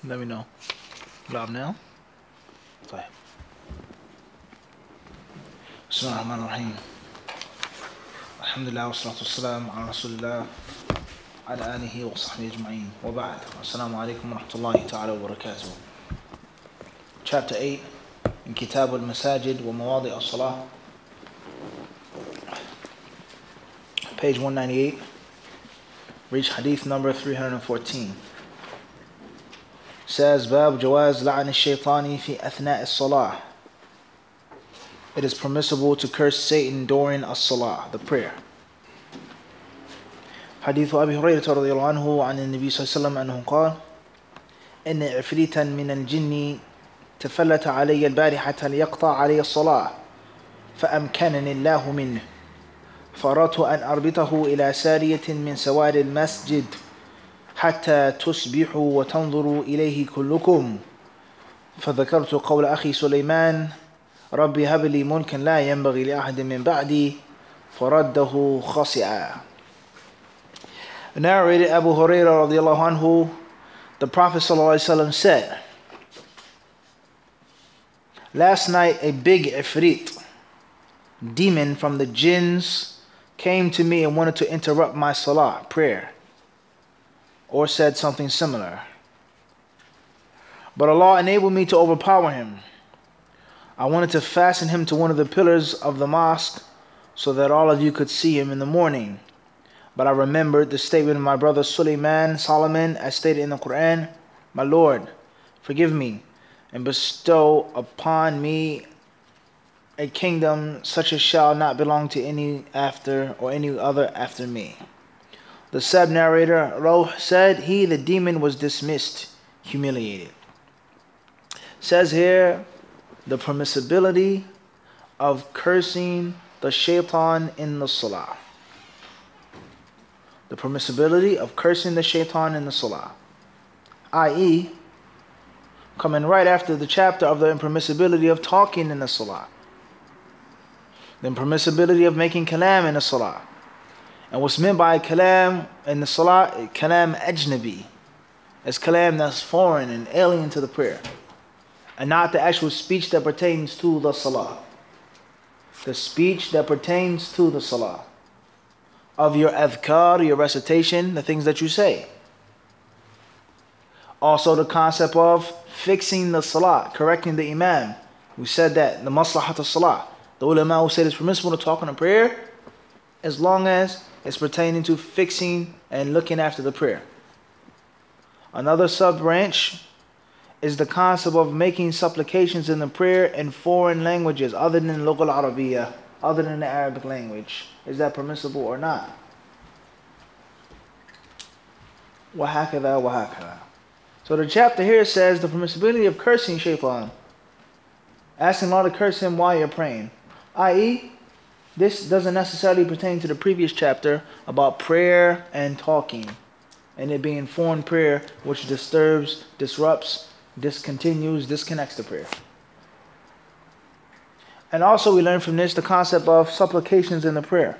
Let me know. Live now. طيب. بسم الله الرحمن الرحيم. الحمد لله والصلاة والسلام على رسول الله على آله وصحبه أجمعين وبعد. السلام عليكم ورحمة الله تعالى وبركاته. Chapter 8 in كتاب المساجد ومواضع الصلاة, page 198, reach hadith number 314. Says باب جواز لعن الشيطان في أثناء الصلاة. It is permissible to curse Satan during as-salah, the prayer. حديث أبي هريرة رضي الله عنه عن النبي صلى الله عليه وسلم أنه قال إن عفريتا من الجن تفلت علي البارحة ليقطع علي الصلاة فأمكنني الله منه فأردت أن أربطه إلى سارية من سوار المسجد حتى تصبحوا وتنظروا إليه كلكم فذكرت قول أخي سليمان ربي هب لي ملكا لا ينبغي لأحد من بعدي فرده خاسئا. Narrated Abu Hurairah radiallahu anhu, the Prophet sallallahu alaihi wasallam said, last night a big ifrit, demon from the jinns, came to me and wanted to interrupt my salah, prayer, or said something similar. But Allah enabled me to overpower him. I wanted to fasten him to one of the pillars of the mosque so that all of you could see him in the morning. But I remembered the statement of my brother Solomon, as stated in the Quran, my Lord, forgive me and bestow upon me a kingdom such as shall not belong to any after or any other after me. The sub-narrator, Roh, said, he, the demon, was dismissed, humiliated. Says here, the permissibility of cursing the shaitan in the salah. The permissibility of cursing the shaitan in the salah. I.e., coming right after the chapter of the impermissibility of talking in the salah. The impermissibility of making kalam in the salah. And what's meant by kalam in the salah, kalam ajnabi. It's kalam that's foreign and alien to the prayer. And not the actual speech that pertains to the salah. The speech that pertains to the salah. Of your adhkar, your recitation, the things that you say. Also the concept of fixing the salah, correcting the imam. We said that, the maslahat of salah. The ulama who said it's permissible to talk in a prayer as long as it's pertaining to fixing and looking after the prayer. Another sub-branch is the concept of making supplications in the prayer in foreign languages other than Lugha al-Arabiya, other than the Arabic language. Is that permissible or not? وَهَكَذَا وَهَكَذَا. So the chapter here says the permissibility of cursing shaitan. Asking Allah to curse him while you're praying. I.e., this doesn't necessarily pertain to the previous chapter about prayer and talking. And it being foreign prayer which disturbs, disrupts, discontinues, disconnects the prayer. And also we learn from this the concept of supplications in the prayer.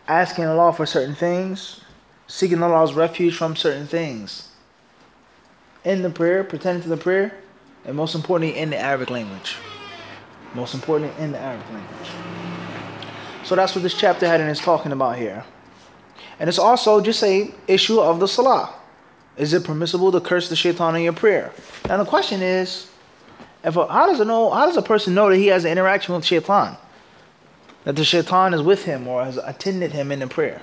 Asking Allah for certain things, seeking Allah's refuge from certain things. In the prayer, pertaining to the prayer, and most importantly in the Arabic language. Most importantly in the Arabic language. So that's what this chapter heading is talking about here. And it's also just a issue of the salah. Is it permissible to curse the shaitan in your prayer? Now the question is, how does a person know that he has an interaction with shaitan? That the shaitan is with him or has attended him in the prayer?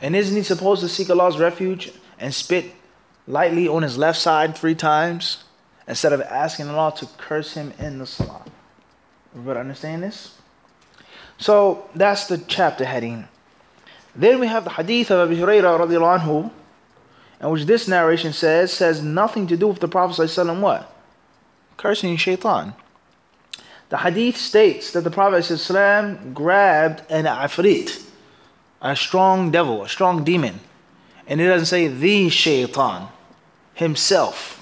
And isn't he supposed to seek Allah's refuge and spit lightly on his left side 3 times instead of asking Allah to curse him in the salah? Everybody understand this? So that's the chapter heading. Then we have the hadith of Abu Hurairah radiallahu anhu, in which this narration says nothing to do with the Prophet ﷺ what? Cursing shaitan. The hadith states that the Prophet ﷺ grabbed an afrit, a strong devil, a strong demon. And it doesn't say the shaitan, himself.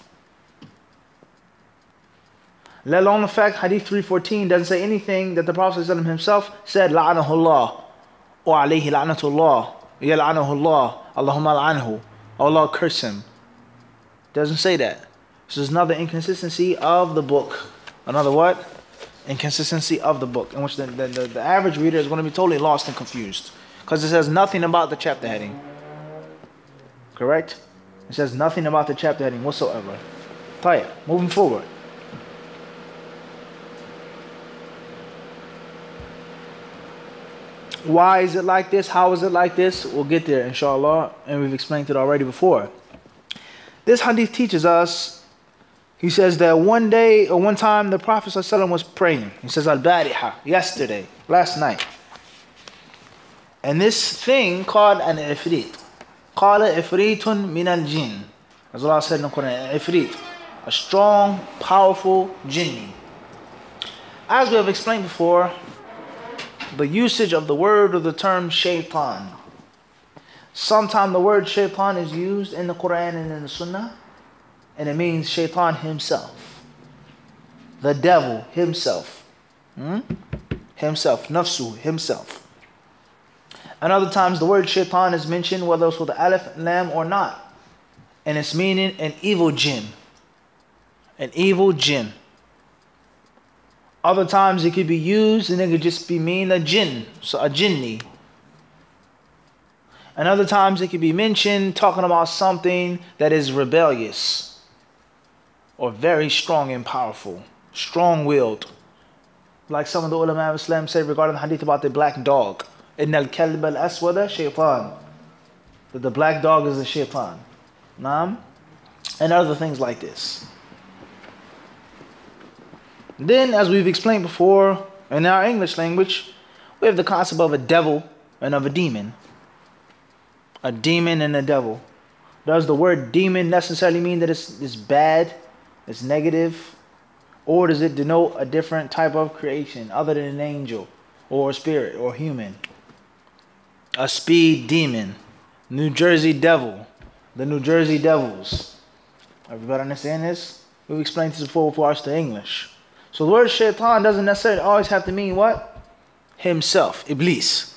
Let alone the fact hadith 314 doesn't say anything that the Prophet ﷺ himself said, la'anahullah, or alayhi la'natullah, yal'anahu Allah, Allahumma la'anhu, Allah curse him. Doesn't say that. This is another inconsistency of the book. Another what? Inconsistency of the book, in which the average reader is going to be totally lost and confused. Because it says nothing about the chapter heading. Correct? It says nothing about the chapter heading whatsoever. Tayyip, moving forward. Why is it like this? How is it like this? We'll get there, inshallah. And we've explained it already before. This hadith teaches us, he says that one day or one time the Prophet ﷺ was praying. He says, al-bariha, yesterday, last night. And this thing called an ifrit. Qala ifritun min al-jinn. As Allah said in the Quran, ifrit. A strong, powerful jinni. As we have explained before, the usage of the word or the term shaytan. Sometimes the word shaytan is used in the Quran and in the Sunnah, and it means shaytan himself. The devil himself. Himself, nafsu, himself. And other times the word shaytan is mentioned, whether it's with the alif, lam or not. And it's meaning an evil jinn. An evil jinn. Other times it could be used and it could just be mean a jinn, so a jinni. And other times it could be mentioned talking about something that is rebellious or very strong and powerful, strong-willed. Like some of the ulama of Islam say regarding the hadith about the black dog. إِنَّ الْكَلْبَ الْأَسْوَدَ شَيْطَانٌ. That the black dog is a shaitan. Naam? And other things like this. Then, as we've explained before, in our English language, we have the concept of a devil and of a demon. A demon and a devil. Does the word demon necessarily mean that it's bad, it's negative? Or does it denote a different type of creation other than an angel or a spirit or human? A speed demon. New Jersey devil. The New Jersey Devils. Everybody understand this? We've explained this before us to English. So the word shaitan doesn't necessarily always have to mean what? Himself, Iblis.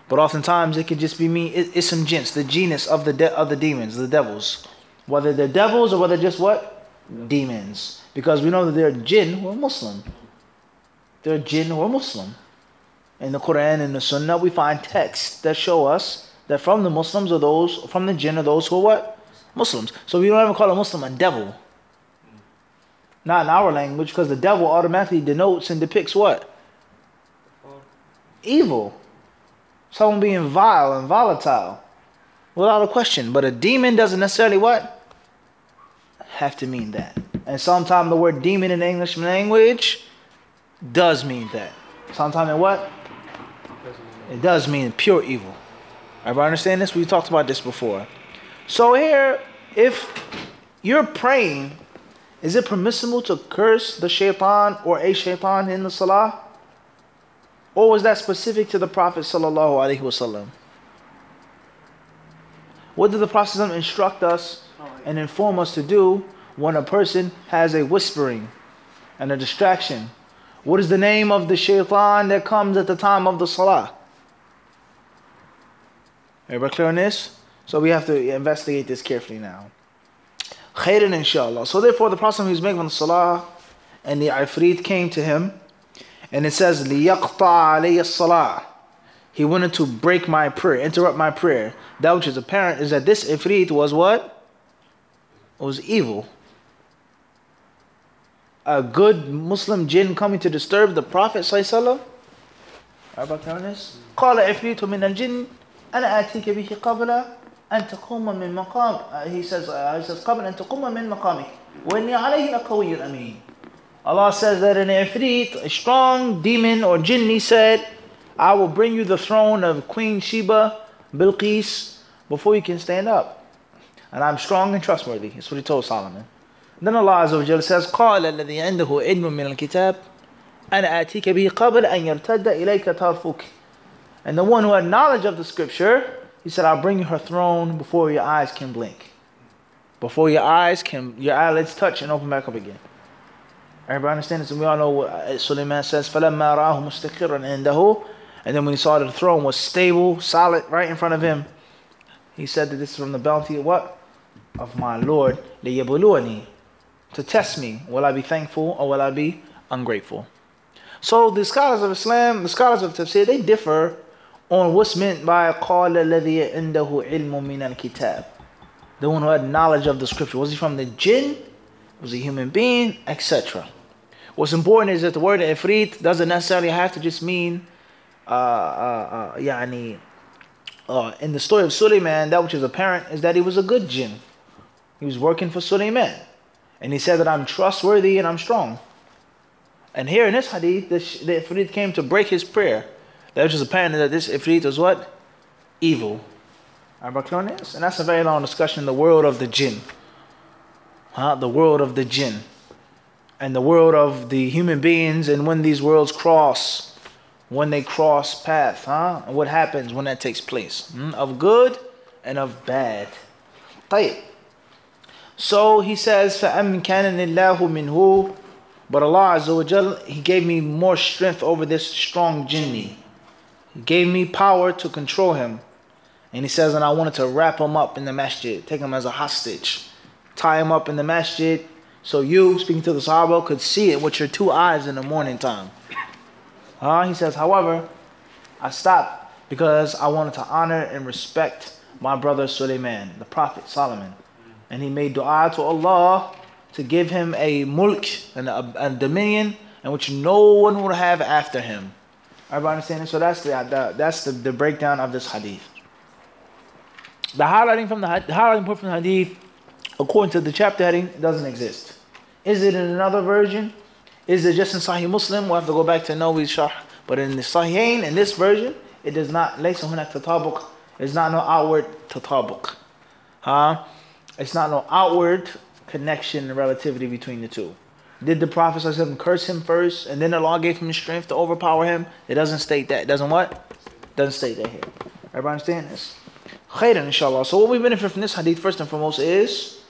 But oftentimes it could just be mean ism jins, the genus of the demons, the devils. Whether they're devils or whether just what? Demons. Because we know that they're jinn who are Muslim. They're jinn who are Muslim. In the Quran and the Sunnah we find texts that show us that from the Muslims or those, from the jinn are those who are what? Muslims. So we don't ever call a Muslim a devil. Not in our language, because the devil automatically denotes and depicts what? Evil. Someone being vile and volatile. Without a question. But a demon doesn't necessarily what? Have to mean that. And sometimes the word demon in the English language does mean that. Sometimes it what? It does mean pure evil. Everybody understand this? We talked about this before. So here, if you're praying, is it permissible to curse the shaitan or a shaitan in the salah? Or was that specific to the Prophet sallallahu alaihi wasallam? What did the Prophet instruct us and inform us to do when a person has a whispering and a distraction? What is the name of the shaitan that comes at the time of the salah? Everybody clear on this? So we have to investigate this carefully now. Khairan inshallah. So therefore the Prophet he was making the salah and the ifrit came to him and it says لِيَقْطَعَ عَلَيَّ الصَّلَاةِ. He wanted to break my prayer, interrupt my prayer. That which is apparent is that this ifrit was what? It was evil. A good Muslim jinn coming to disturb the Prophet sallallahu alaihi wasallam. قَالَ إِفْرِيتُ مِنَ الْجِنِّ أَنَا آتِيكَ بِهِ قَبْلَ أن تقوم من مقام. He says قبل أن تقوم من مقامك وإني عليه لقوي أمين. Allah says that an ifrit, a strong demon or jinni said, I will bring you the throne of Queen Sheba, Bilqis, before you can stand up. And I'm strong and trustworthy. That's what he told Solomon. Then Allah Azza wa Jalla says, قال الذي عنده علم من الكتاب أنا آتيك به قبل أن يرتد إليك طرفك. And the one who had knowledge of the scripture, he said, I'll bring you her throne before your eyes can blink. Before your eyelids touch and open back up again. Everybody understand this? And we all know what Sulaiman says, فَلَمَّا رَآهُ مُسْتَقِرًا عِنْدَهُ. And then when he saw that the throne was stable, solid, right in front of him, he said that this is from the bounty of what? of my Lord, لِيَبْلُوَنِي, to test me. Will I be thankful or will I be ungrateful? So the scholars of Islam, the scholars of Tafsir, they differ on what's meant by قَالَ الَّذِي عِنْدَهُ عِلْمٌ مِنَ الْكِتَابِ, the one who had knowledge of the scripture. Was he from the jinn? Was he a human being? Etc. What's important is that the word ifrit doesn't necessarily have to just mean in the story of Sulaiman, that which is apparent is that he was a good jinn. He was working for Sulaiman. And he said that I'm trustworthy and I'm strong. And here in this hadith, the ifrit came to break his prayer. That which is apparent that this ifrit was what? Evil. Everybody clear on this? And that's a very long discussion in the world of the jinn. The world of the jinn. And the world of the human beings, and when these worlds cross, when they cross path, and what happens when that takes place, of good and of bad. طيب. So he says, فَأَمْكَانَنِ اللَّهُ مِنْهُ, but Allah Azza wa Jal, He gave me more strength over this strong jinni. He gave me power to control him. And he says, and I wanted to wrap him up in the masjid, take him as a hostage, tie him up in the masjid, so you, speaking to the Sahaba, could see it with your two eyes in the morning time. He says, however, I stopped because I wanted to honor and respect my brother Sulaiman, the Prophet Solomon. And he made dua to Allah to give him a mulk and a dominion in which no one would have after him. Everybody understand it? So that's the breakdown of this hadith. The highlighting point from the hadith, according to the chapter heading, doesn't exist. Is it in another version? Is it just in Sahih Muslim? We'll have to go back to Nawawi's Sharh. But in the Sahihain, in this version, it does not. لَيْسَ هُنَاكَ تَطَابُقٍ. It's not no outward tatabuq. It's not no outward connection and relativity between the two. Did the Prophet ﷺ curse him first, and then Allah gave him the strength to overpower him? It doesn't state that. It doesn't what? It doesn't state that here. Everybody understand this? Khairan, inshallah. So what we benefit from this hadith, first and foremost, is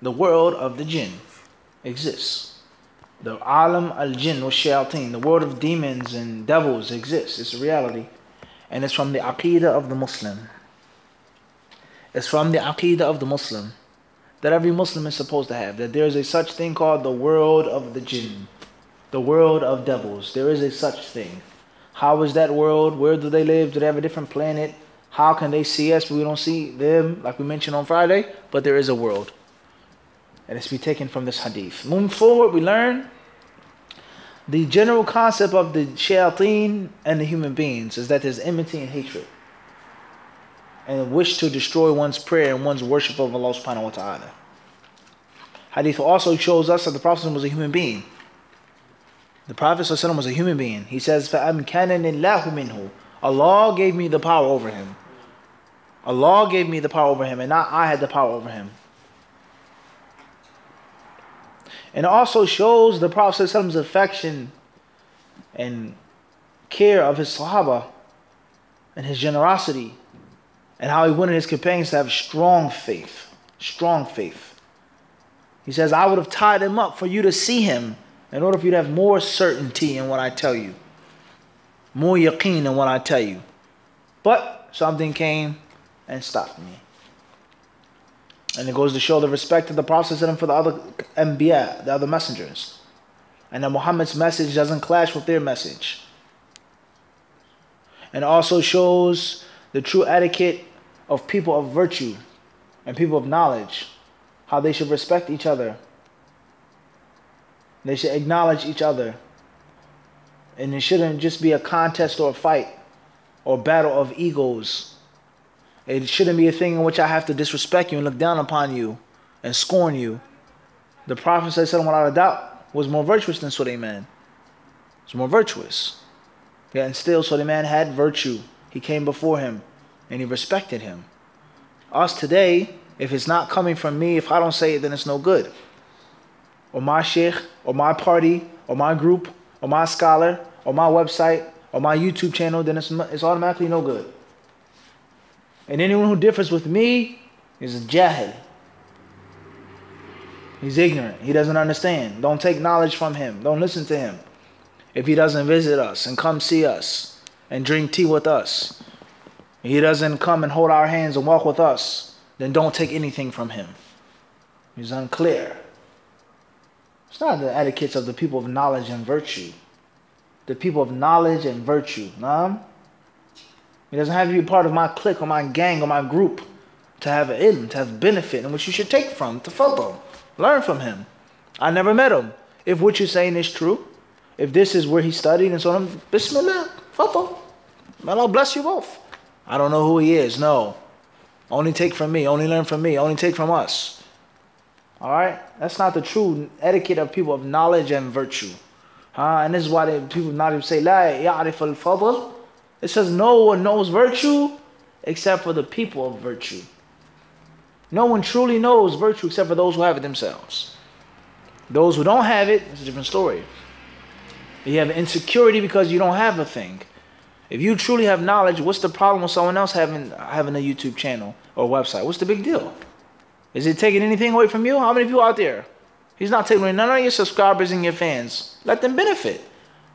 the world of the jinn exists. The alam al-jinn wa shayateen, the world of demons and devils exists. It's a reality. And it's from the aqidah of the Muslim. It's from the aqidah of the Muslim that every Muslim is supposed to have. That there is a such thing called the world of the jinn. The world of devils. There is a such thing. How is that world? Where do they live? Do they have a different planet? How can they see us but we don't see them, like we mentioned on Friday? But there is a world. And it's to be taken from this hadith. Moving forward, we learn the general concept of the shayateen and the human beings is that there's enmity and hatred, and a wish to destroy one's prayer and one's worship of Allah subhanahu wa ta'ala. Hadith also shows us that the Prophet was a human being. The Prophet was a human being. He says, فَأَمْكَانَنِ اللَّهُ مِنْهُ. Allah gave me the power over him. Allah gave me the power over him, and not I had the power over him. And it also shows the Prophet's affection and care of his Sahaba and his generosity, and how he wanted his companions to have strong faith. Strong faith. He says, I would have tied him up for you to see him in order for you to have more certainty in what I tell you. More yaqeen in what I tell you. But something came and stopped me. And it goes to show the respect of the Prophet for the other Anbiya, the other messengers. And that Muhammad's message doesn't clash with their message. And also shows the true etiquette of people of virtue and people of knowledge. How they should respect each other. They should acknowledge each other. And it shouldn't just be a contest or a fight or battle of egos. It shouldn't be a thing in which I have to disrespect you and look down upon you and scorn you. The Prophet ﷺ, without a doubt, was more virtuous than Sulaiman. He was more virtuous. Yeah, and still Sulaiman had virtue. He came before him and he respected him. Us today, if it's not coming from me, if I don't say it, then it's no good. Or my sheikh, or my party, or my group, or my scholar, or my website, or my YouTube channel, then it's automatically no good. And anyone who differs with me is a jahil. He's ignorant. He doesn't understand. Don't take knowledge from him. Don't listen to him. If he doesn't visit us and come see us and drink tea with us, he doesn't come and hold our hands and walk with us, then don't take anything from him. He's unclear. It's not the etiquettes of the people of knowledge and virtue. The people of knowledge and virtue. Nah? He doesn't have to be part of my clique or my gang or my group to have ilm, to have benefit in which you should take from, to follow. Learn from him. I never met him. If what you're saying is true, if this is where he studied and so on, Bismillah, follow. May Allah bless you both. I don't know who he is, no. Only take from me, only learn from me, only take from us. Alright? That's not the true etiquette of people of knowledge and virtue. And this is why people not even say, La ya'rif al-fadl. It says no one knows virtue except for the people of virtue. No one truly knows virtue except for those who have it themselves. Those who don't have it, it's a different story. You have insecurity because you don't have a thing. If you truly have knowledge, what's the problem with someone else having a YouTube channel or website? What's the big deal? Is it taking anything away from you? How many people out there? He's not taking away none of your subscribers and your fans. Let them benefit.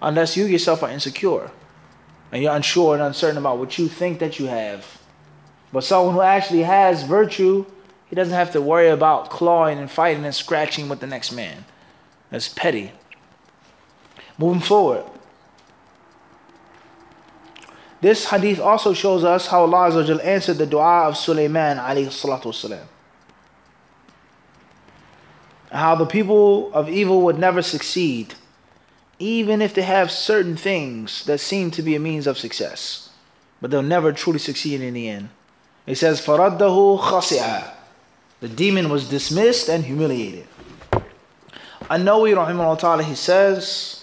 Unless you yourself are insecure. And you're unsure and uncertain about what you think that you have. But someone who actually has virtue, he doesn't have to worry about clawing and fighting and scratching with the next man. That's petty. Moving forward. This hadith also shows us how Allah Azza wa Jal answered the dua of Sulaiman alayhi salatu wasalam. How the people of evil would never succeed, even if they have certain things that seem to be a means of success. But they'll never truly succeed in the end. It says, فَرَدَّهُ خَاسِعًا. The demon was dismissed and humiliated. An-Nawawi rahimahullah ta'ala, he says,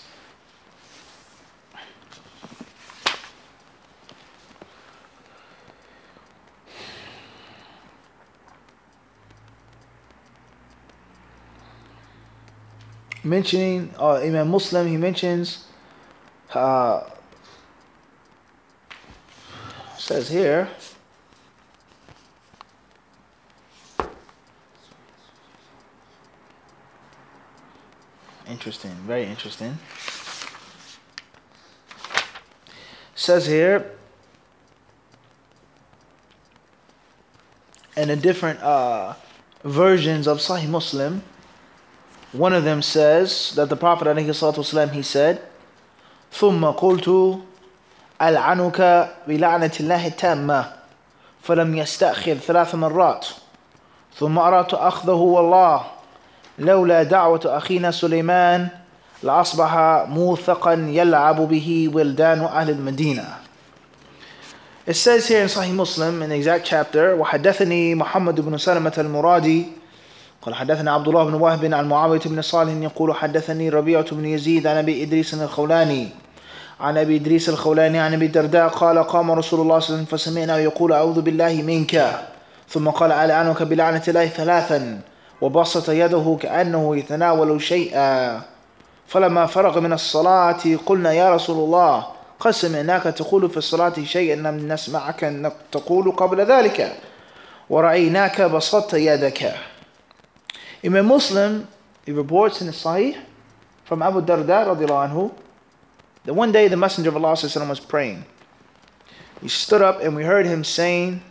mentioning Imam Muslim, he mentions says here interesting, very interesting. Says here in the different versions of Sahih Muslim, one of them says that the Prophet ﷺ, he said, ثُمَّ قُلْتُ أَلْعَنُكَ بِلَعْنَةِ اللَّهِ التَّامَّةِ فَلَمْ يَسْتَأْخِرْ 3 مرات ثُمَّ أَرَدْتُ أَخْذَهُ وَاللَّهِ لولا دعوة أخينا سليمان لأصبح موثقا يلعب به ولدان أهل المدينة. It says here in Sahih Muslim in the exact chapter, وحدثني محمد بن سلمة المرادي قال حدثنا عبد الله بن وهب عن معاوية بن صالح يقول حدثني ربيعة بن يزيد عن أبي إدريس الخولاني عن أبي إدريس الخولاني عن أبي الدرداء قال قام رسول الله صلى الله عليه وسلم فسمعنا يقول أعوذ بالله منك ثم قال ألعنك بلعنة الله 3 وبسط يده كأنه يتناول شيئا فلما فرغ من الصلاة قلنا يا رسول الله قد سمعناك تقول في الصلاة شيئا لم نسمعك تقول قبل ذلك ورأيناك بسطت يدك. Imam Muslim, he reports in the Sahih from Abu Darda radiallahu anhu that one day the Messenger of Allah was praying. He stood up and we heard him saying,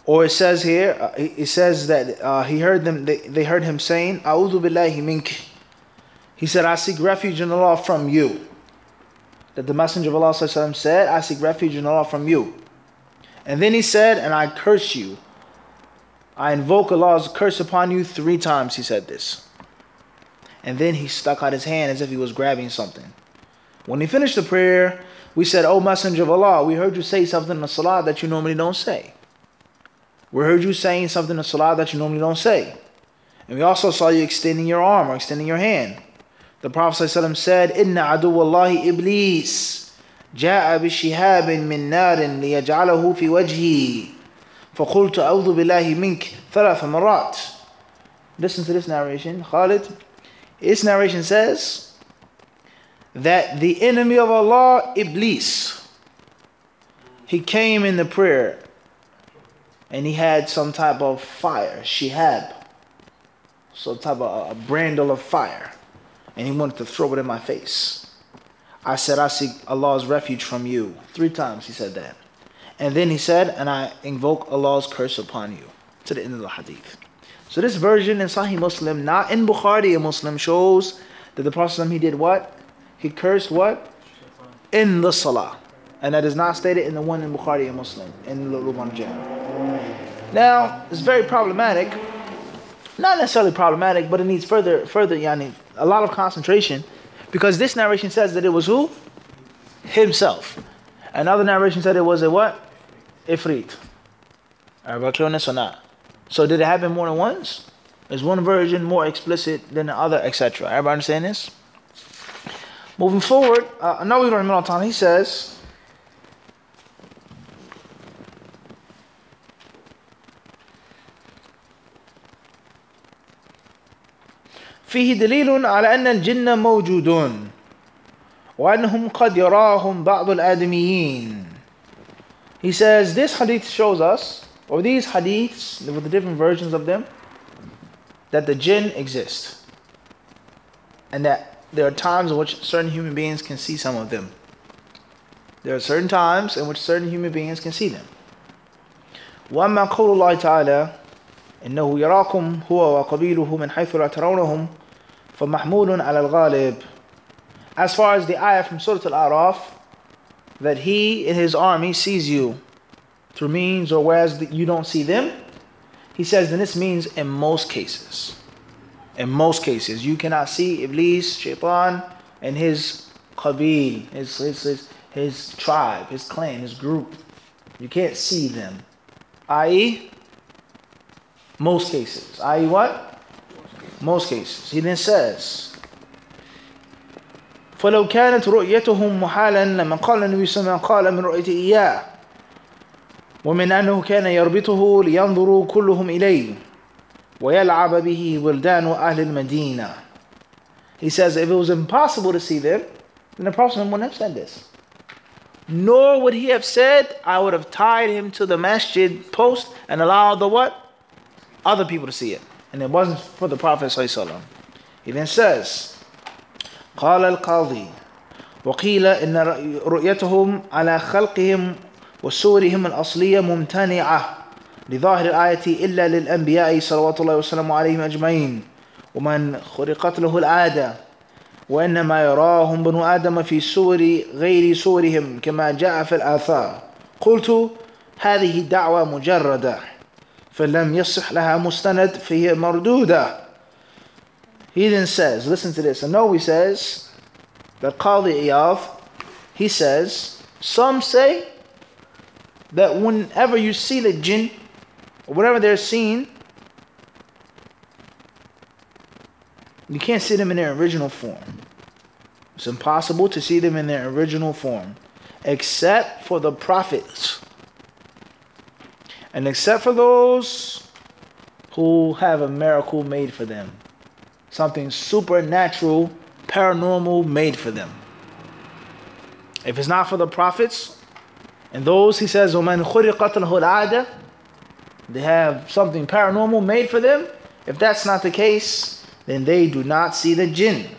or it says here, it says that he heard them. They heard him saying, "A'udhu billahi mink." He said, "I seek refuge in Allah from you." That the Messenger of Allah said, "I seek refuge in Allah from you." And then he said, "And I curse you. I invoke Allah's curse upon you 3 times." He said this. And then he stuck out his hand as if he was grabbing something. When he finished the prayer, we said, "O Messenger of Allah, we heard you say something in the Salah that you normally don't say. We heard you saying something in Salah that you normally don't say. And we also saw you extending your arm or extending your hand." The Prophet ﷺ said, "Inna aduwallahi iblis ja'a bishihabin min narin liyaj'alahu fi wajhi. فَقُلْتُ أَعُوذُ بِاللَّهِ مِنْكَ 3 مرات." Listen to this narration. Khalid, this narration says that the enemy of Allah, Iblis, he came in the prayer and he had some type of fire, shihab, some type of a brandle of fire, and he wanted to throw it in my face. I said, "I seek Allah's refuge from you." 3 times he said that. And then he said, and I invoke Allah's curse upon you. To the end of the hadith. So this version in Sahih Muslim, not in Bukhari and Muslim, shows that the Prophet, he did what? He cursed what? In the Salah. And that is not stated in the one in Bukhari and Muslim, in the wal-Marjan. Now, it's very problematic. Not necessarily problematic, but it needs further, a lot of concentration. Because this narration says that it was who? Himself. Another narration said it was a what? Ifrit. Are clear on this or not? So did it happen more than once? Is one version more explicit than the other, etc.? Everybody understand this? Moving forward, Nawawi rahimahullah ta'ala, he says, فيه دليل على أن الجن موجودون وأنهم قد يراهم بعض الآدميين. He says this hadith shows us, or these hadiths with the different versions of them, that the jinn exist and that there are times in which certain human beings can see some of them. There are certain times in which certain human beings can see them. وأما قول الله تعالى إنه يراكم هو وقبيله من حيث لا ترونهم فمحمول على الغالب. As far as the ayah from Surah Al-A'raf, that he and his army sees you through means or whereas you don't see them, he says then this means in most cases. In most cases, you cannot see Iblis, Shaytan, and his qabil, his tribe, his clan, his group. You can't see them. I.e., most cases. I.e. what? Most cases. He then says, فلو كانت رؤيتهم محالا لما قال النبي صلى الله عليه وسلم قال من رؤيته إياه ومن أنه كان يربطه لينظروا كلهم إليه ويلعب به ولدان أهل المدينة. He says if it was impossible to see them, then the Prophet wouldn't have said this. Nor would he have said, I would have tied him to the masjid post and allowed the what? Other people to see it. And it wasn't for the Prophet ﷺ. He then says, قال القاضي وقيل إن رؤيتهم على خلقهم وصورهم الأصلية ممتنعة لظاهر الآية إلا للأنبياء صلوات الله وسلامه عليهم أجمعين ومن خرقت له العادة وإنما يراهم بنو آدم في صور غير صورهم كما جاء في الآثار. قلت هذه دعوة مجردة فلم يصح لها مستند فهي مردودة. He then says, listen to this. And Nawawi says that Qadi Iyad, he says, some say that whenever you see the jinn, or whatever they're seeing, you can't see them in their original form. It's impossible to see them in their original form, except for the prophets. And except for those who have a miracle made for them. Something supernatural, paranormal made for them. If it's not for the prophets, and those, he says, وَمَنْ خُرِقَتْ لَهُ الْعَادَةِ, they have something paranormal made for them. If that's not the case, then they do not see the jinn.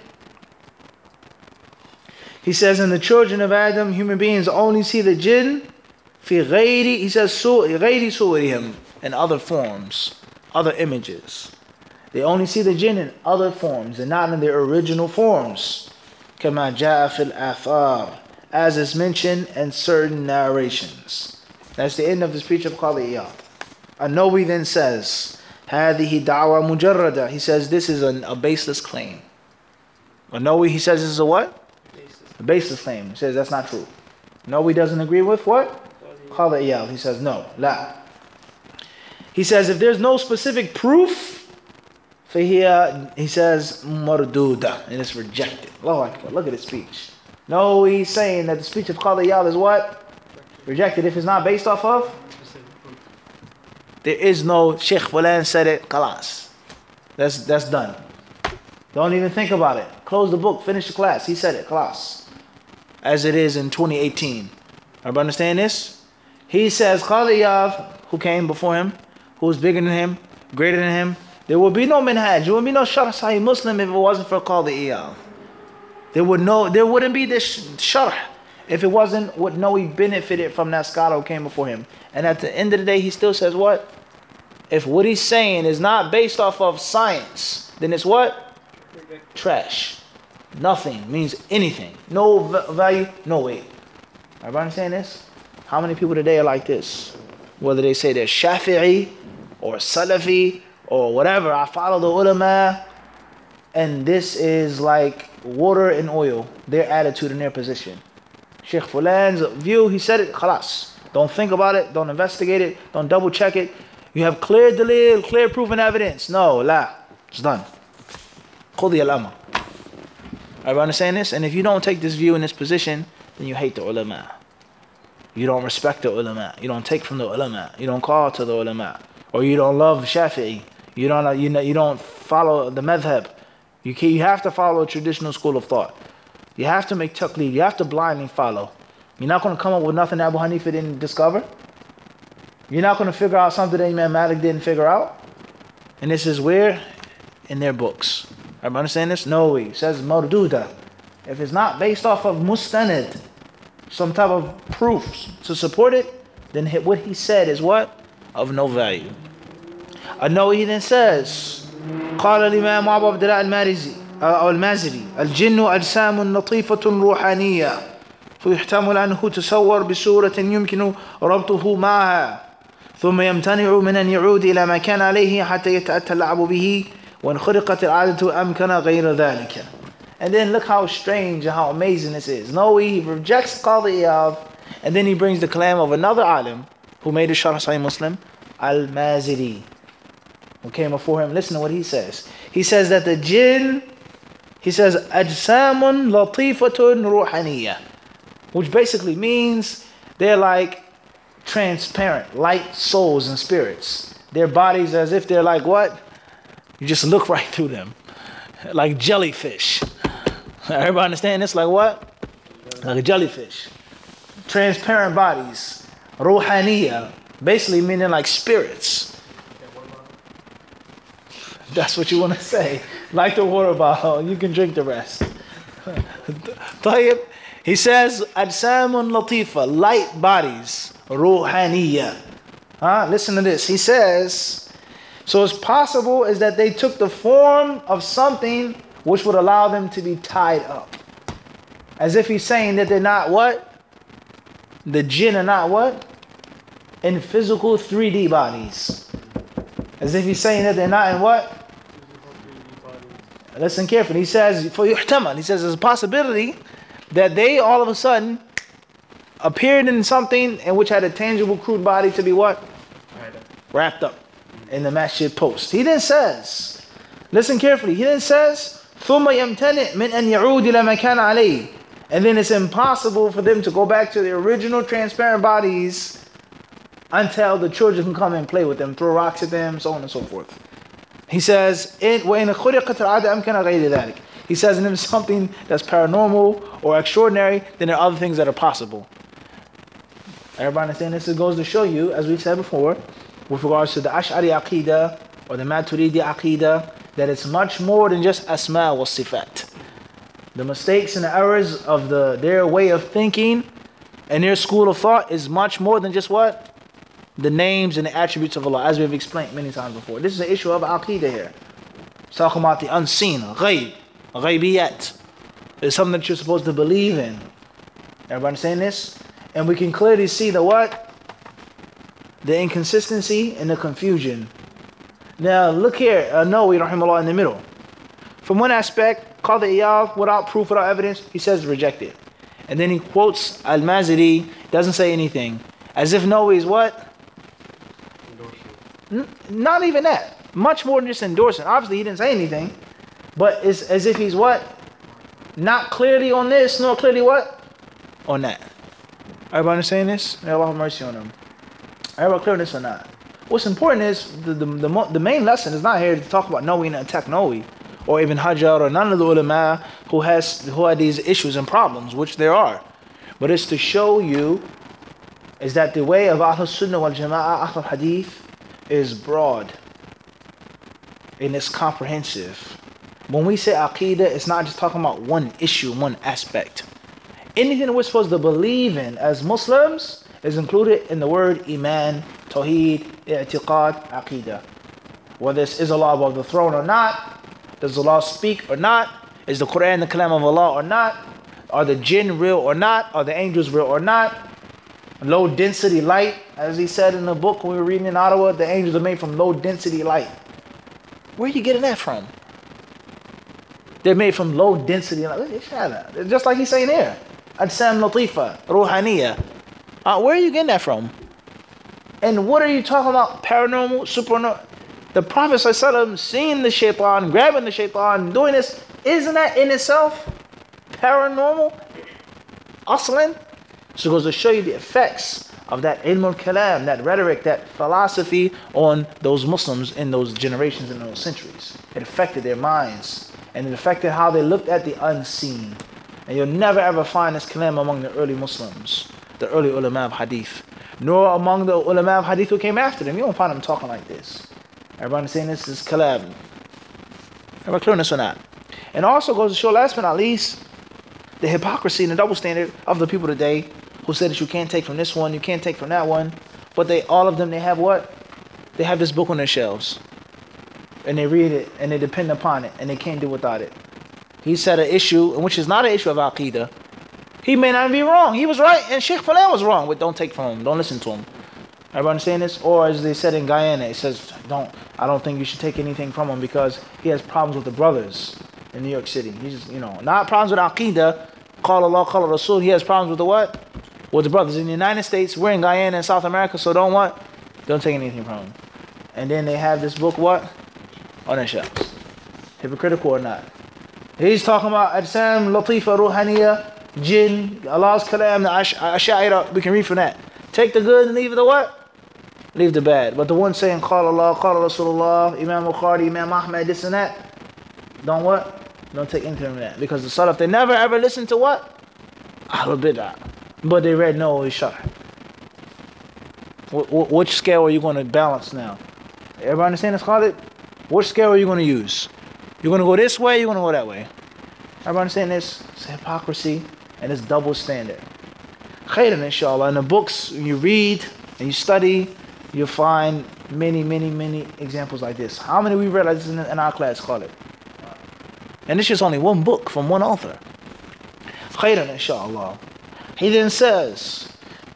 He says, and the children of Adam, human beings, only see the jinn في غير, he says, غير صورهم, in other forms, other images. They only see the jinn in other forms and not in their original forms. كما جاء في الآثار, as is mentioned in certain narrations. That's the end of the speech of Qadi Iyad. An-Nawawi then says, هذه دعوة مجردة. He says this is a baseless claim. An-Nawawi, he says this is a what? A baseless claim. He says that's not true. Nawawi doesn't agree with what? Qadi Iyad. He says no. La. He says if there's no specific proof, فهي, he says marduda, and it's rejected. Allahu Akbar. Look at his speech. No, he's saying that the speech of Qadi Iyad is what? Rejected if it's not based off of? There is no Sheikh Fulan said it, khalas. That's done. Don't even think about it. Close the book, finish the class. He said it, khalas. As it is in 2018. Everybody understand this? He says Qadi Iyad, who came before him, who was bigger than him, greater than him, there would be no minhaj, there would be no sharh Sahih Muslim if it wasn't for Qadi Iyad. There wouldn't be this sharh if it wasn't what Noe benefited from that scholar who came before him. And at the end of the day, he still says what? If what he's saying is not based off of science, then it's what? Trash. Nothing means anything. No value, no weight. Everybody understand this? How many people today are like this? Whether they say they're Shafi'i or Salafi or whatever, I follow the ulama, and this is like water and oil, their attitude and their position. Sheikh Fulan's view, he said it, khalas. Don't think about it, don't investigate it, don't double check it. You have clear dalil, clear proof and evidence. No, la, it's done. Khudi al-amr. Everybody understand this? And if you don't take this view in this position, then you hate the ulama. You don't respect the ulama. You don't take from the ulama. You don't call to the ulama. Or you don't love Shafi'i. You don't follow the madhab. You have to follow a traditional school of thought. You have to make taqleed. You have to blindly follow. You're not going to come up with nothing Abu Hanifa didn't discover. You're not going to figure out something that Imam Malik didn't figure out. And this is where? In their books. Everybody understand this? No, he says marduda. If it's not based off of mustanid, some type of proofs to support it, then what he said is what? Of no value. An-Nawawi then says, قال الإمام أبو عبد الله المازري الجن أجسام لطيفة روحانية فيحتمل أنه تصور بصورة يمكن ربطه معها ثم يمتنع من أن يعود إلى ما كان عليه حتى يتأتى اللعب به وإن خرقت العادة أمكن غير ذلك. And then look how strange and how amazing this is. No, he rejects Qadi Iyad, and then he brings the kalam of another alim who made a Sharh Sahih Muslim, Al-Maziri, who came before him. Listen to what he says. He says that the jinn, he says, Ajsamun latifatun ruhaniyah, which basically means they're like transparent, light souls and spirits. Their bodies as if they're like what? You just look right through them. Like jellyfish. Everybody understand this? Like what? Like a jellyfish. Transparent bodies. Ruhaniya. Basically meaning like spirits. That's what you want to say. Like the water bottle. You can drink the rest. He says, Ajsamun latifa. Light bodies. Ruhaniya. Listen to this. He says, so it's possible is that they took the form of something which would allow them to be tied up. As if he's saying that they're not what? The jinn are not what? In physical 3D bodies. As if he's saying that they're not in what? Listen carefully. He says, for yuhtamal, he says there's a possibility that they all of a sudden appeared in something in which had a tangible crude body to be what? Wrapped up in the masjid post. He then says, listen carefully, he then says, ثُمَّ يَمْتَنِئْ مِنْ أَنْ يَعُودِ إِلَى مَا كَانَ عَلَيْهِ. And then it's impossible for them to go back to their original transparent bodies until the children can come and play with them, throw rocks at them, so on and so forth. He says, وَإِنْ خُرِقَتْ الْعَادَةُ أَمْكَنَ غَيْرِ ذَلك. He says, and if it's something that's paranormal or extraordinary, then there are other things that are possible. Everybody understand this? It goes to show you, as we've said before, with regards to the Ash'ari Aqidah or the Maturidi Aqidah, that it's much more than just Asma wa Sifat. The mistakes and the errors of their way of thinking and their school of thought is much more than just what? The names and the attributes of Allah, as we've explained many times before. This is an issue of Aqidah here. Talking about the unseen, ghaib, ghaibiyat. It's something that you're supposed to believe in. Everybody saying this? And we can clearly see the what? The inconsistency and the confusion. Now look here, Nawawi rahimahullah in the middle. From one aspect, Qadi Iyad, without proof, without evidence, he says reject it. And then he quotes Al-Maziri, doesn't say anything. As if Nawawi is what? Not even that. Much more than just endorsing. Obviously he didn't say anything. But it's as if he's what? Not clearly on this, nor clearly what? On that. Everybody understand this? May Allah have mercy on them. Everybody clear on this or not? What's important is the main lesson is not here to talk about Nawawi and attack Nawawi or Ibn Hajar or none of the ulama who had these issues and problems, which there are. But it's to show you is that the way of Ahlul Sunnah wal Jama'ah, Ahlul Hadith, is broad and it's comprehensive. When we say Aqidah, it's not just talking about one issue, one aspect. Anything we're supposed to believe in as Muslims is included in the word Iman, Tawheed, I'tiqad, Aqidah. Whether is Allah above the throne or not, does Allah speak or not, is the Quran the Kalam of Allah or not, are the jinn real or not, are the angels real or not, low density light, as he said in the book when we were reading in Ottawa, the angels are made from low density light. Where are you getting that from? They're made from low density light. Just like he's saying here. Ajsam Latifa, Ruhaniya. Where are you getting that from? And what are you talking about? Paranormal, supernatural? The Prophet ﷺ seeing the Shaytan, grabbing the Shaytan, doing this, isn't that in itself paranormal? Aslan? So it goes to show you the effects of that ilm al-kalam, that rhetoric, that philosophy on those Muslims in those generations and those centuries. It affected their minds, and it affected how they looked at the unseen. And you'll never ever find this kalam among the early Muslims, the early ulama of hadith, nor among the ulama of hadith who came after them. You won't find them talking like this. Everybody saying this is kalam. Everybody clear on this or not? And also goes to show, last but not least, the hypocrisy and the double standard of the people today who say that you can't take from this one, you can't take from that one, but all of them, they have what? They have this book on their shelves, and they read it, and they depend upon it, and they can't do without it. He said an issue, which is not an issue of Aqidah. He may not be wrong. He was right, and Sheikh Fulan was wrong, but don't take from him. Don't listen to him. Everybody understand this? Or as they said in Guyana, it says, I don't think you should take anything from him because he has problems with the brothers in New York City. He's, not problems with Aqidah, Qala Allah, Qala Rasul. He has problems with the what? With the brothers in the United States. We're in Guyana and South America, so don't what? Don't take anything from him. And then they have this book, what? On their shelves. Hypocritical or not? He's talking about Ajsam, Latifa, Ruhaniya, Jinn, Allah's Kalam, the Ash'aira. We can read from that. Take the good and leave the what? Leave the bad. But the one saying Qala Allah, Qala Rasulullah, Imam Bukhari, Imam Ahmad, this and that, don't what? Don't take anything from that. Because the Salaf, they never ever listened to what? Ahlul Bid'ah. But they read no Ishar. Which scale are you going to balance now? Everybody understand this, Khalid? Which scale are you going to use? You're going to go this way, you're going to go that way. Everybody understand this? It's hypocrisy and it's double standard. Khairan, inshallah. In the books, when you read and you study, you'll find many, many, many examples like this. How many we read like this in our class, Khalid? And this is only one book from one author. Khairan, inshallah. He then says,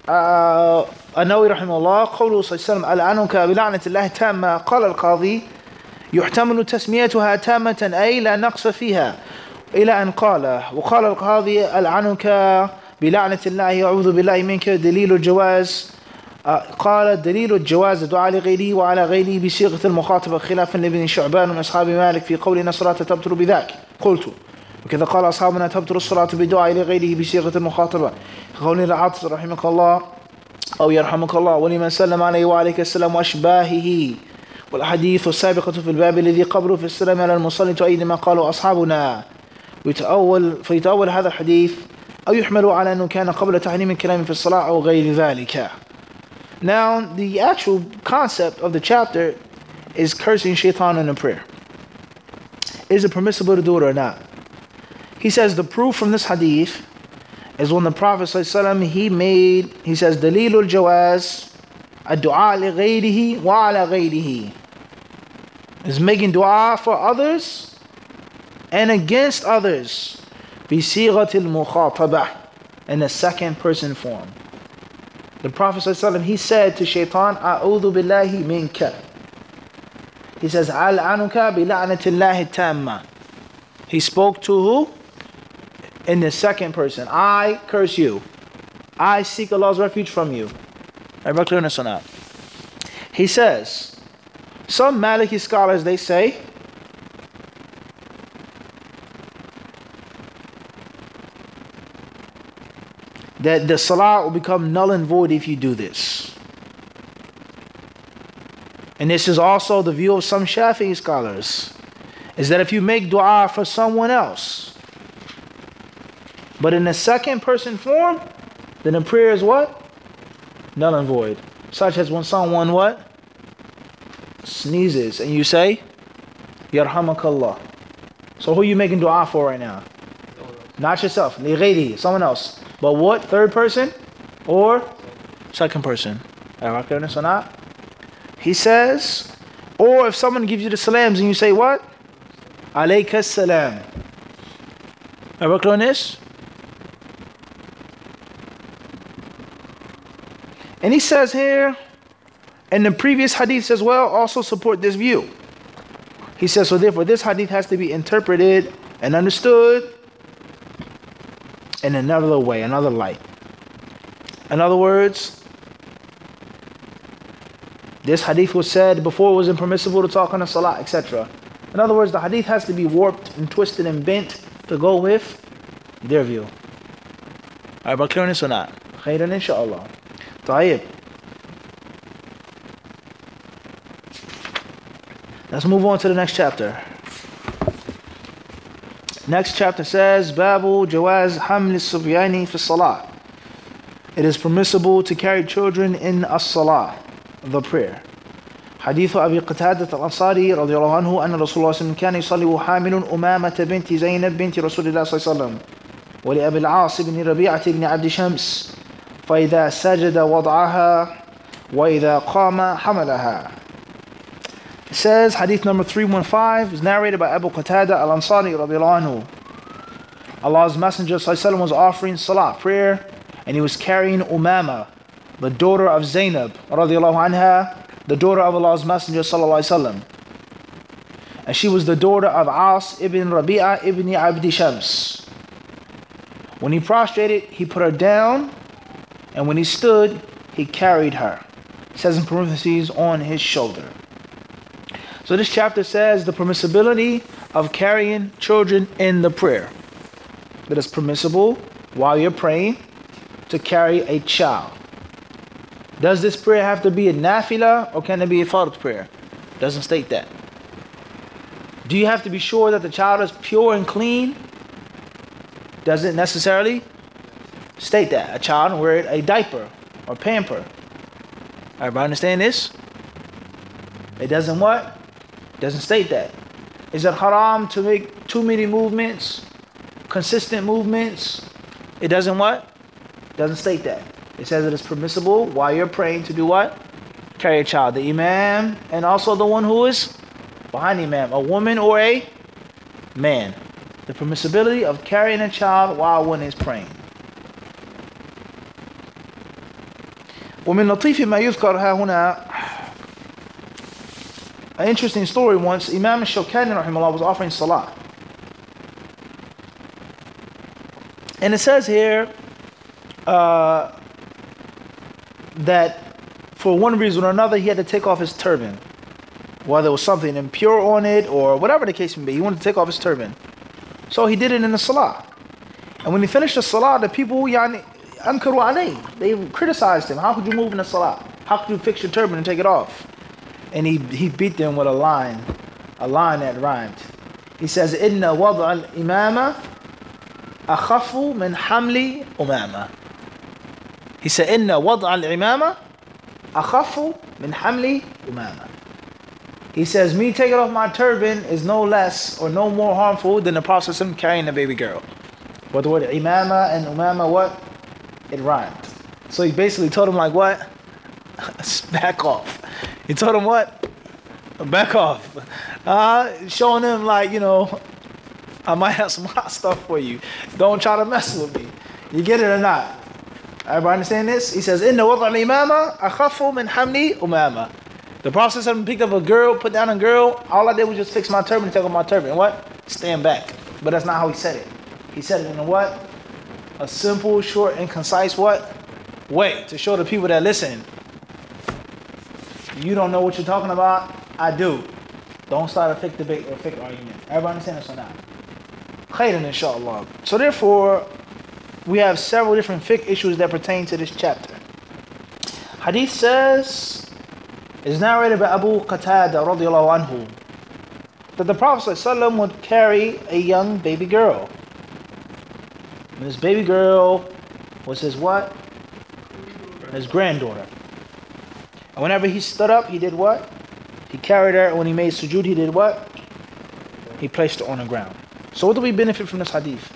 النووي رحمه الله قوله صلى الله عليه وسلم ألعنك بلعنة الله تامة قال القاضي يحتمل تسميتها تامة أي لا نقص فيها إلى أن قال وقال القاضي ألعنك بلعنة الله أعوذ بالله منك دليل الجواز قال دليل الجواز الدعاء لغيره وعلى غيره بصيغة المخاطبة خلافا لابن شعبان من أصحاب مالك في قولنا الصلاة تبطل بذاك قلت وكذا قال أصحابنا تبطل الصلاة بدعاء لغيره بصيغة المخاطبة قول العاطس رحمك الله أو يرحمك الله ولمن سلم عليه وعليك السلام وأشباهه والأحاديث السابقة في الباب الذي قبله في السلام على المصلي تؤيد ما قاله أصحابنا فيتأول هذا الحديث أو يحمل على أنه كان قبل تحريم الكلام في الصلاة أو غير ذلك. Now, the actual concept of the chapter is cursing Shaytan in a prayer. Is it permissible to do it or not? He says the proof from this hadith is when the Prophet ﷺ, he says, Dalilul Jawaz, ad-du'a li ghayrihi wa ala ghayrihi. Is making dua for others and against others. Bi sighatil mukhatabah, in the second person form. The Prophet ﷺ, he said to Shaytan, A'udhu billahi minka. He says, Al'anuka bi la'natillahi tamma. He spoke to who? In the second person. I curse you. I seek Allah's refuge from you. Everybody clear on this or not? He says, some Maliki scholars, they say, that the salah will become null and void if you do this. And this is also the view of some Shafi'i scholars, is that if you make dua for someone else, but in the second person form, then the prayer is what? Null and void. Such as when someone what? Sneezes and you say, Yarhamakallah. So who are you making dua for right now? Not yourself. Li ghayri, someone else. But what? Third person or second person? Am I clear on this or not? He says, or if someone gives you the salams and you say what? Alayka salam. Am I clear on this? And he says here, and the previous hadiths as well also support this view. He says, so therefore this hadith has to be interpreted and understood in another way, another light. In other words, this hadith was said before it was impermissible to talk on the salah, etc. In other words, the hadith has to be warped and twisted and bent to go with their view. Alright, but clear on this or not? Khairan inshaAllah. Tayyib. Let's move on to the next chapter. Next chapter says, Babu Jawaz Haml Subyani fi Salah. It is permissible to carry children in as-salah, the prayer. حديث أبي قتادة الأنصاري رضي الله عنه أن رسول الله صلى الله عليه وسلم كان يصلي وحامل أمامة بنت زينب بنت رسول الله صلى الله عليه وسلم ولأبي العاص بن ربيعة بن عبد شمس فإذا سجد وضعها وإذا قام حملها. It says, hadith number 315 is narrated by Abu Qatada al-Ansari radiallahu anhu. Allah's Messenger ﷺ was offering salah, prayer, and he was carrying Umama, the daughter of Zainab radiallahu anha, the daughter of Allah's Messenger ﷺ. And she was the daughter of As ibn Rabi'ah ibn Abdi Shams. When he prostrated, he put her down, and when he stood, he carried her. It says in parentheses, on his shoulder. So this chapter says the permissibility of carrying children in the prayer. That it's permissible while you're praying to carry a child. Does this prayer have to be a nafila or can it be a fard prayer? Doesn't state that. Do you have to be sure that the child is pure and clean? Doesn't necessarily state that. A child will wear a diaper or pamper. Everybody understand this? It doesn't what? Doesn't state that. Is it haram to make too many movements? Consistent movements? It doesn't what? Doesn't state that. It says it is permissible while you're praying to do what? Carry a child. The imam and also the one who is behind the imam. A woman or a man. The permissibility of carrying a child while one is praying. ومن لطيف ما يذكر ها هنا. An interesting story once, Imam Shaytan rahimahullah was offering salah. And it says here that for one reason or another he had to take off his turban. Whether there was something impure on it or whatever the case may be, he wanted to take off his turban. So he did it in the salah. And when he finished the salah, the people, ankaru alayh, they criticized him. How could you move in the salah? How could you fix your turban and take it off? And he beat them with a line that rhymed. He says, "Inna wad' al-imama akhafu min hamli umama." He said, "Inna wad' al-imama akhafu min hamli umama." He says, me taking off my turban is no less or no more harmful than the process of carrying a baby girl. But the word imama and umama, what? It rhymed. So he basically told him like what? Back off. He told him what? Back off. Showing him like, I might have some hot stuff for you. Don't try to mess with me. You get it or not? Everybody understand this? He says, Inna wad' al-imama akhafu min hamli umama. The process of him picked up a girl, put down a girl, all I did was just fix my turban and take off my turban. And what? Stand back. But that's not how he said it. He said it in a what? A simple, short, and concise what? Way to show the people that listen. You don't know what you're talking about? I do. Don't start a fake debate or a fake argument. Everybody understand this or not? Khairan inshallah. So therefore, we have several different fiqh issues that pertain to this chapter. Hadith says, is narrated by Abu Qatada radiallahu anhu, that the Prophet ﷺ would carry a young baby girl. And this baby girl was his what? His granddaughter. And whenever he stood up, he did what? He carried her, and when he made sujood, he did what? He placed her on the ground. So what do we benefit from this hadith?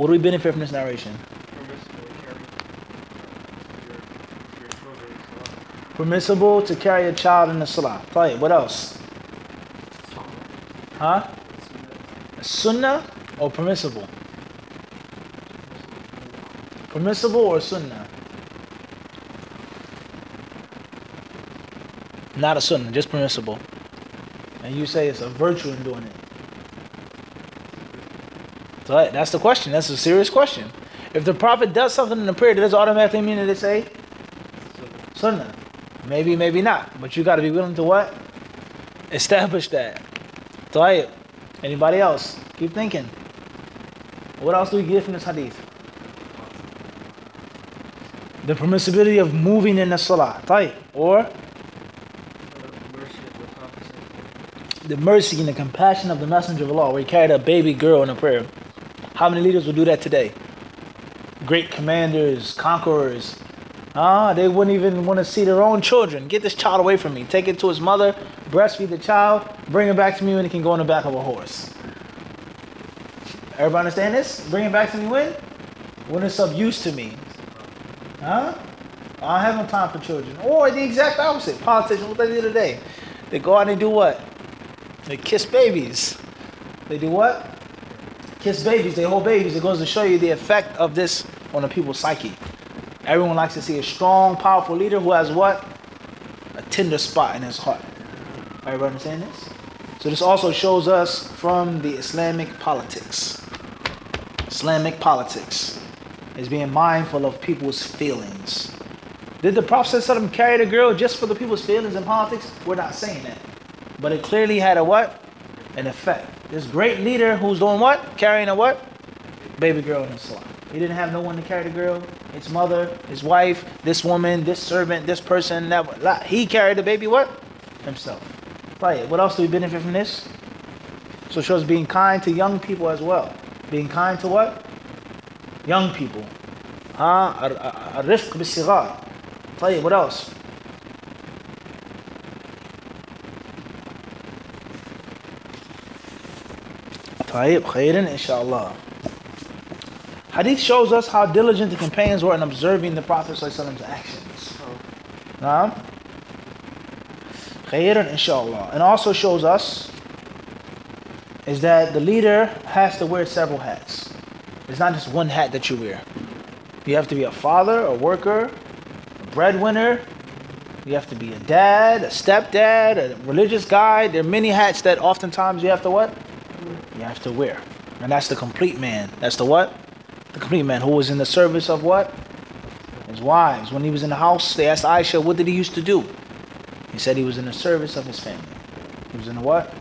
What do we benefit from this narration? Permissible to carry a child in the Salah. Right, what else? Huh? Sunnah or permissible? Permissible or sunnah? Not a sunnah, just permissible. And you say it's a virtue in doing it. So that's the question. That's a serious question. If the Prophet does something in the prayer, does it automatically mean that they say sunnah? Maybe, maybe not. But you got to be willing to what? Establish that. So anybody else? Keep thinking. What else do we get from this hadith? The permissibility of moving in the salah. Or the mercy and the compassion of the Messenger of Allah, where he carried a baby girl in a prayer. How many leaders would do that today? Great commanders, conquerors. They wouldn't even want to see their own children. Get this child away from me. Take it to his mother, breastfeed the child, bring it back to me when it can go on the back of a horse. Everybody understand this? Bring it back to me when? When it's of use to me. I don't have no time for children. Or the exact opposite. Politicians, what they do today? They go out and do what? They kiss babies. They do what? Kiss babies. They hold babies. It goes to show you the effect of this on the people's psyche. Everyone likes to see a strong, powerful leader who has what? A tender spot in his heart. Everybody understand this? So this also shows us from the Islamic politics. Islamic politics is being mindful of people's feelings. Did the Prophet ﷺ carry the girl just for the people's feelings in politics? We're not saying that. But it clearly had a what? An effect. This great leader who's doing what? Carrying a what? Baby girl in his salah. He didn't have no one to carry the girl. His mother, his wife, this woman, this servant, this person. That he carried the baby what? Himself. Right. What else do we benefit from this? So it shows being kind to young people as well. Being kind to what? Young people. الرفق بالصغار. طيب, what else? طيب, خيرا inshallah. Hadith shows us how diligent the companions were in observing the Prophet ﷺ's actions. Khayran inshallah. And also shows us is that the leader has to wear several hats. It's not just one hat that you wear. You have to be a father, a worker, a breadwinner. You have to be a dad, a stepdad, a religious guy. There are many hats that oftentimes you have to what? You have to wear. And that's the complete man. That's the what? The complete man who was in the service of what? His wives. When he was in the house, they asked Aisha, what did he used to do? He said he was in the service of his family. He was in the what?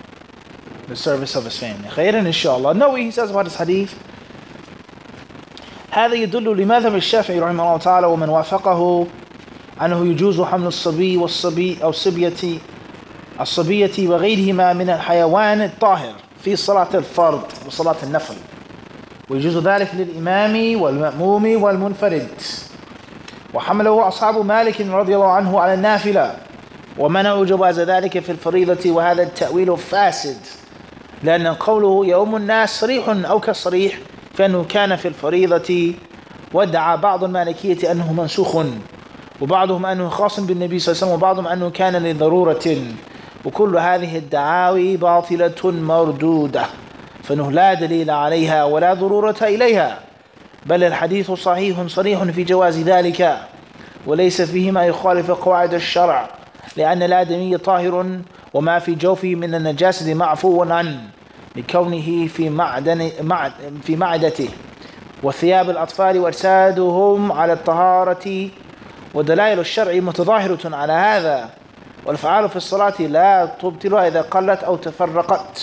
The service of his family. Khayran inshallah. No, he says about this hadith. هذا يدل لمذهب الشافعي رحمه الله تعالى ومن وافقه أنه يجوز حمل الصبي والصبي أو الصبية وغيرهما من الحيوان الطاهر في صلاة الفرض وصلاة النفل. ويجوز ذلك للإمام والمأموم والمنفرد. وحمله أصحاب مالك رضي الله عنه على النافلة ومنعوا جواز ذلك في الفريضة وهذا التأويل فاسد لأن قوله يؤم الناس صريح أو كالصريح فإنه كان في الفريضة وادعى بعض المالكية أنه منسوخ وبعضهم أنه خاص بالنبي صلى الله عليه وسلم وبعضهم أنه كان لضرورة وكل هذه الدعاوي باطلة مردودة فإنه لا دليل عليها ولا ضرورة إليها بل الحديث صحيح صريح في جواز ذلك وليس فيه ما يخالف قواعد الشرع لأن الآدمي طاهر وما في جوفه من النجاسة معفو عنه لكونه في معدته وثياب الأطفال وأجسادهم على الطهارة ودلائل الشرع متظاهرة على هذا والأفعال في الصلاة لا تبطلها إذا قلت أو تفرقت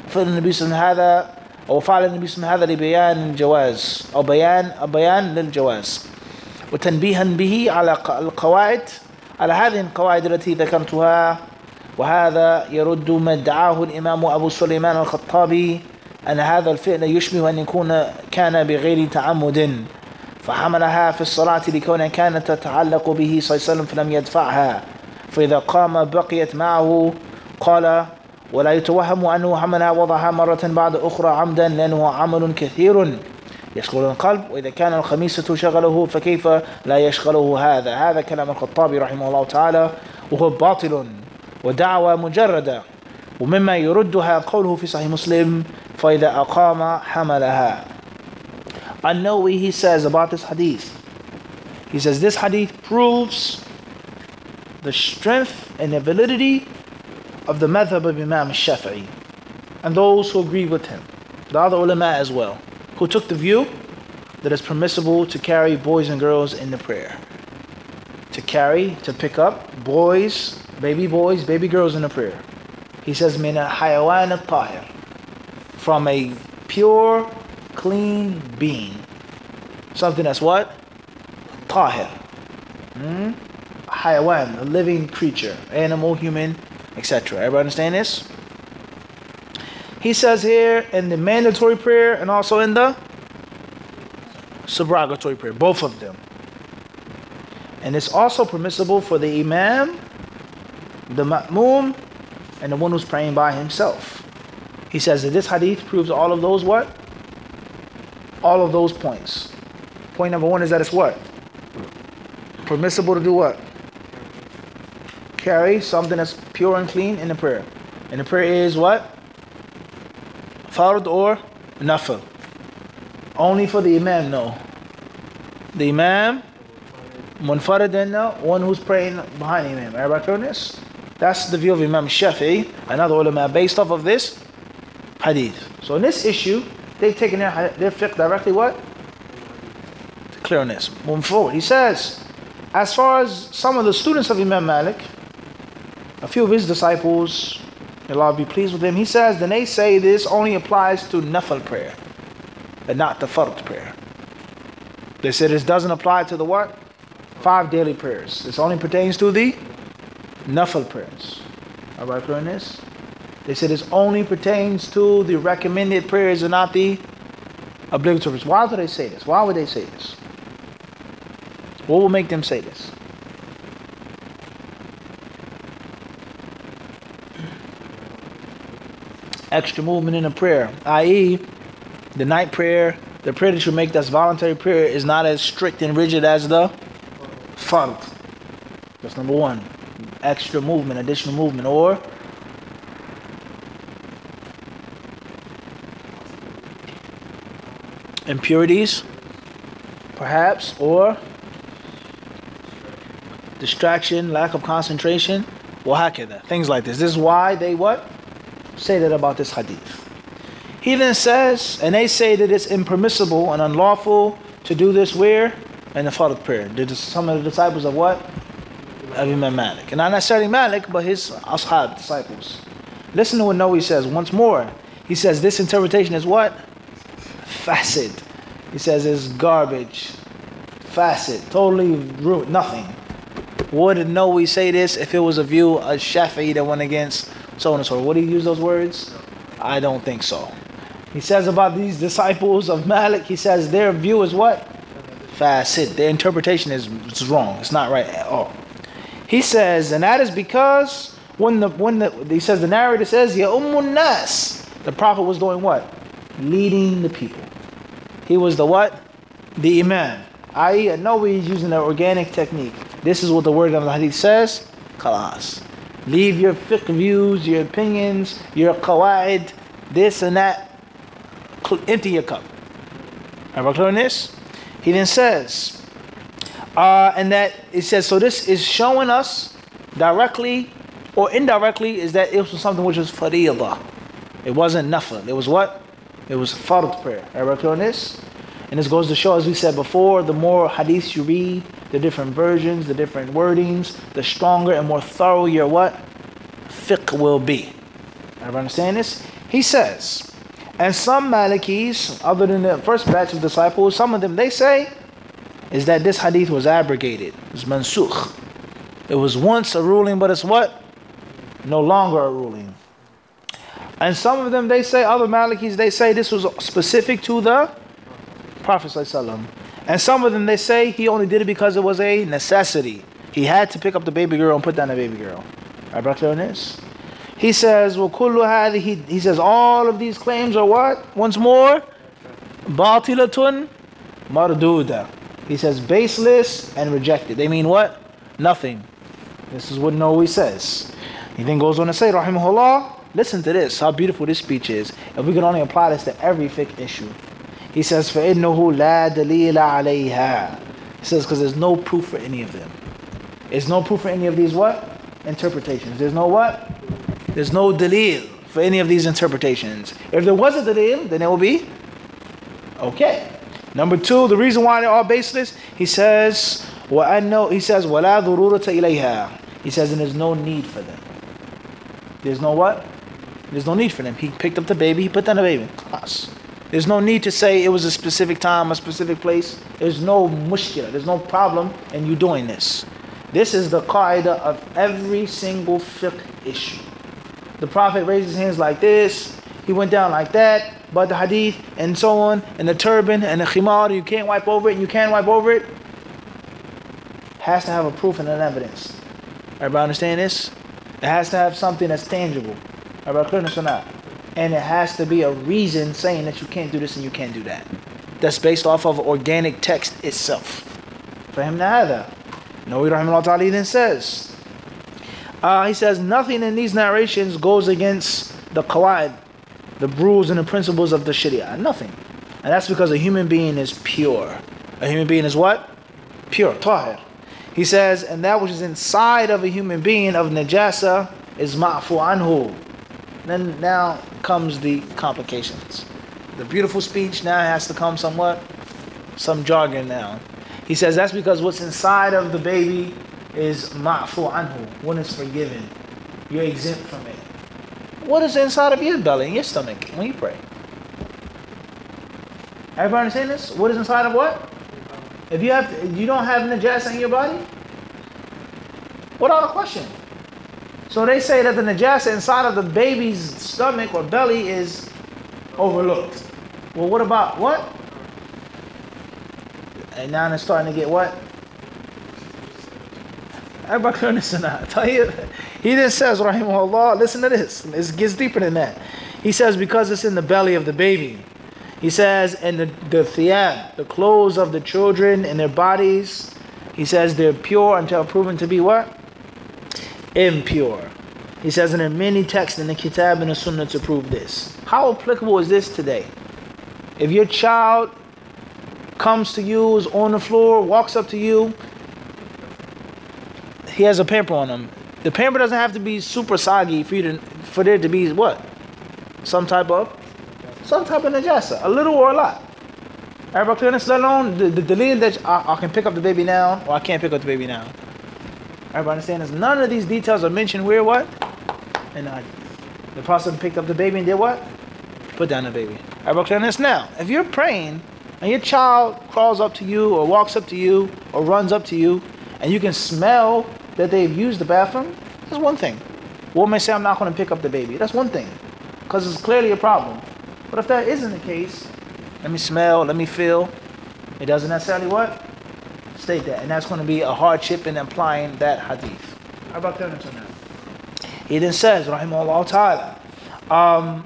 فعل النبي صلى الله عليه وسلم هذا أو فعل النبي صلى الله عليه وسلم هذا لبيان الجواز أو بيان للجواز وتنبيها به على القواعد على هذه القواعد التي ذكرتها وهذا يرد ما ادعاه الإمام أبو سليمان الخطابي أن هذا الفعل يشبه أن كان بغير تعمد فحملها في الصلاة لكونها كانت تتعلق به صلى الله عليه وسلم فلم يدفعها فإذا قام بقيت معه قال ولا يتوهم أنه حملها وضعها مرة بعد أخرى عمدا لأنه عمل كثير يشغل القلب وإذا كان الخميسة شغله فكيف لا يشغله هذا كلام الخطابي رحمه الله تعالى وهو باطل ودعوة مجردة ومما يردها قوله في صحيح مسلم فإذا أقام حملها. An-Nawawi, he says about this hadith, he says this hadith proves the strength and the validity of the madhab of Imam Shafi'i and those who agree with him, the other ulama as well, who took the view that it's permissible to carry boys and girls in the prayer. To pick up boys, baby girls in the prayer. He says, min al-hayawan al-tahir, from a pure, clean being. Something that's what? Tahir. Hayawan, a living creature, animal, human, etc. Everybody understand this? He says here in the mandatory prayer and also in the subrogatory prayer, both of them. And it's also permissible for the imam, the ma'moom, and the one who's praying by himself. He says that this hadith proves all of those what? All of those points. Point number one is that it's what? Permissible to do what? Carry something that's pure and clean in the prayer. And the prayer is what? Fard or nafil. Only for the imam, no. The imam, munfarid, and no, one who's praying behind the imam. Everybody clear on this? That's the view of Imam Shafi'i, another ulama, based off of this hadith. So in this issue, they've taken their fiqh directly what? To clear on this. Moving forward. He says, as far as some of the students of Imam Malik, a few of his disciples, may Allah be pleased with him, he says, then they say this only applies to nafil prayer, and not the fard prayer. They said this doesn't apply to the what? 5 daily prayers. This only pertains to the nafil prayers. Alright, clear on this? They said this only pertains to the recommended prayers and not the obligatory prayers. Why do they say this? Why would they say this? What will make them say this? Extra movement in a prayer, i.e., the night prayer, the prayer that you make that's voluntary prayer is not as strict and rigid as the fard. That's number one. Extra movement, additional movement, or impurities, perhaps, or distraction, lack of concentration, وهكذا. Things like this. This is why they what? Say that about this hadith. He then says, and they say that it's impermissible and unlawful to do this where? In the fard prayer. Some of the disciples of what? Of Imam Malik. And not necessarily Malik, but his ashab, disciples. Listen to what Nawawi says once more. He says this interpretation is what? Fasid. He says it's garbage. Fasid. Totally ruined. Nothing. Would Nawawi say this if it was a view of Shafi'i that went against so on and so on? Would he use those words? I don't think so. He says about these disciples of Malik, he says their view is what? Fasid. Their interpretation is wrong. It's not right at all. He says, and that is because he says, the narrator says, Ya Ummun Nas. The Prophet was doing what? Leading the people. He was the what? The Imam. I know he's using the organic technique. This is what the word of the hadith says. Khalas. Leave your fiqh views, your opinions, your qawaid, this and that. Empty your cup. Have I clear on this? He then says, and that it says, so this is showing us directly or indirectly is that it was something which was faridah. It wasn't nafil. It was what? It was fard prayer. Have I clear on this? And this goes to show, as we said before, the more hadiths you read, the different versions, the different wordings, the stronger and more thorough your what? Fiqh will be. Everybody understand this? He says, and some Malikis, other than the first batch of disciples, some of them, they say, is that this hadith was abrogated. It's mansukh. It was once a ruling, but it's what? No longer a ruling. And some of them, they say, other Malikis, they say this was specific to the Prophet ﷺ. And some of them, they say he only did it because it was a necessity. He had to pick up the baby girl and put down the baby girl. Alright, brother, on this? He says, well, he says all of these claims are what? Once more, Batilatun marduda. He says baseless and rejected. They mean what? Nothing. This is what Nawawi says. He then goes on to say, rahimahullah, listen to this, how beautiful this speech is. If we could only apply this to every fiqh issue. He says, فَإِنَّهُ لَا دَلِيلَ عَلَيْهَا. He says, because there's no proof for any of them. There's no proof for any of these what? Interpretations. There's no what? There's no dalil for any of these interpretations. If there was a dalil, then it will be okay. Number two, the reason why they're all baseless, he says, وَأَنَّهُ, he says, وَلَا ضُرُورَةَ إِلَيْهَا. He says, and there's no need for them. There's no what? There's no need for them. He picked up the baby, he put down the baby. Class. There's no need to say it was a specific time, a specific place. There's no mushkila. There's no problem in you doing this. This is the qaida of every single fiqh issue. The Prophet raised his hands like this. He went down like that. But the hadith and so on, and the turban and the khimar, you can't wipe over it and you can wipe over it. Has to have a proof and an evidence. Everybody understand this? It has to have something that's tangible. Everybody clear this or not? And it has to be a reason saying that you can't do this and you can't do that. That's based off of organic text itself. For him to have that. Nawawi rahimahullah ta'ala then says, he says, nothing in these narrations goes against the qawaid, the rules and the principles of the sharia. Nothing. And that's because a human being is pure. A human being is what? Pure. Tahir. He says, and that which is inside of a human being of najasa is ma'fu anhu. Then now comes the complications. The beautiful speech now has to come somewhat, some jargon now. He says that's because what's inside of the baby is ma'fu anhu, when it's forgiven. You're exempt from it. What is inside of your belly, in your stomach, when you pray? Everybody understand this? What is inside of what? If you don't have najasa in your body? Without a question. So they say that the najasa inside of the baby's stomach or belly is overlooked. Well, what about what? And now it's starting to get what? Everybody can understand that. I tell you, he then says, rahimahullah, listen to this. It gets deeper than that. He says, because it's in the belly of the baby. He says, and the thiyab, the clothes of the children and their bodies, he says they're pure until proven to be what? Impure. He says, and there are many texts in the kitab and the sunnah to prove this. How applicable is this today? If your child comes to you, is on the floor, walks up to you, he has a pamper on him. The pamper doesn't have to be super soggy for there to be what? Some type of najasa, a little or a lot. Everybody clear this? Let alone the dalil that I can pick up the baby now or I can't pick up the baby now. Everybody understand this? None of these details are mentioned where what? In the hadith. The Prophet picked up the baby and did what? Put down the baby. Everybody clear this? Now, if you're praying and your child crawls up to you or walks up to you or runs up to you and you can smell that they've used the bathroom, that's one thing. One may say, I'm not going to pick up the baby. That's one thing, because it's clearly a problem. But if that isn't the case, let me smell, let me feel. It doesn't necessarily what? State that. And that's going to be a hardship in applying that hadith. How about that? He then says, rahimahullah ta'ala,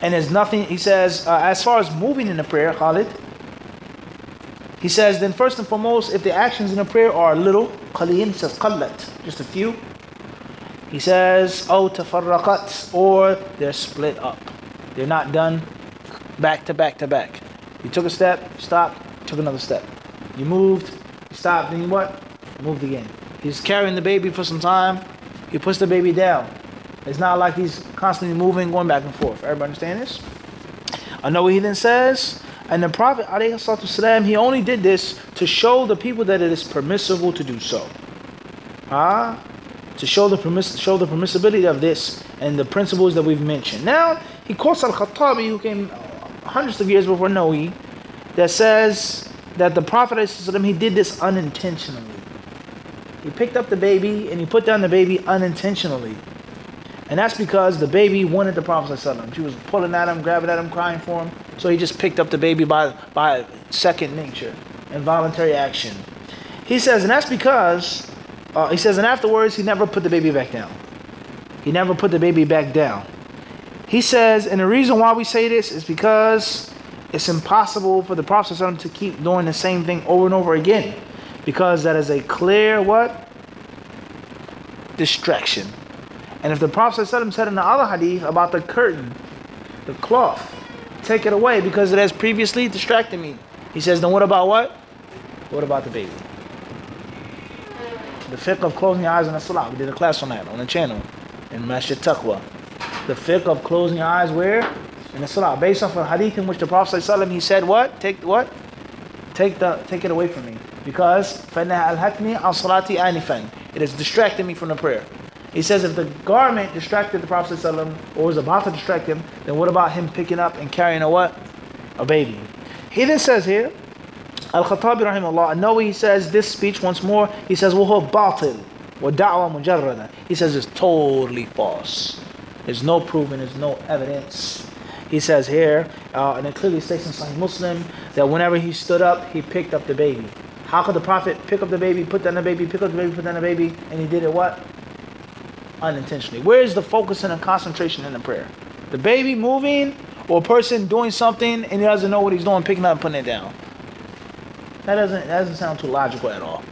and there's nothing, he says, as far as moving in the prayer, Khalid, he says, then first and foremost, if the actions in the prayer are little, qaleel, he says, qallat, just a few. He says, oh, tafarraqat, or they're split up. They're not done back to back to back. You took a step, stopped, took another step. You moved, you stopped, then you what? Moved again. He's carrying the baby for some time. He puts the baby down. It's not like he's constantly moving, going back and forth. Everybody understand this? I know what he then says. And the Prophet ﷺ, he only did this to show the people that it is permissible to do so. To show the permissibility of this and the principles that we've mentioned. Now, he quotes Al-Khattabi, who came hundreds of years before Nawawi, that says that the Prophet ﷺ, he did this unintentionally. He picked up the baby and he put down the baby unintentionally. And that's because the baby wanted the Prophet ﷺ. She was pulling at him, grabbing at him, crying for him. So he just picked up the baby by second nature, involuntary action. He says, and that's because, he says, and afterwards, he never put the baby back down. He never put the baby back down. He says, and the reason why we say this is because It's impossible for the Prophet ﷺ to keep doing the same thing over and over again, because that is a clear what? Distraction. And if the Prophet ﷺ said in the other hadith about the curtain, the cloth, take it away because it has previously distracted me. He says, then what about what? What about the baby? The fiqh of closing your eyes in the salah. We did a class on that on the channel in Masjid Taqwa. The fiqh of closing your eyes where? In the salah. Based off a hadith in which the Prophet ﷺ, he said what? Take what? Take it away from me. Because فَإِنَّهَا أَلْهَتْنِي عَنْ صَلَاتِي آنِفًا. It has distracted me from the prayer. He says if the garment distracted the Prophet ﷺ or was about to distract him, then what about him picking up and carrying a what? A baby. He then says here, Al-Khattabi rahimahullah, Nawawi, he says this speech once more, he says وَهُوَ بَاطِل وَدَعْوَى مُجَرَّدًا. He says it's totally false. There's no proof and there's no evidence. He says here, and it clearly states in Sahih Muslim, that whenever he stood up, he picked up the baby. How could the Prophet pick up the baby, put down the baby, pick up the baby, put down the baby, and he did it what? Unintentionally. Where is the focus and the concentration in the prayer? The baby moving, or a person doing something and he doesn't know what he's doing, picking up and putting it down? That doesn't sound too logical at all.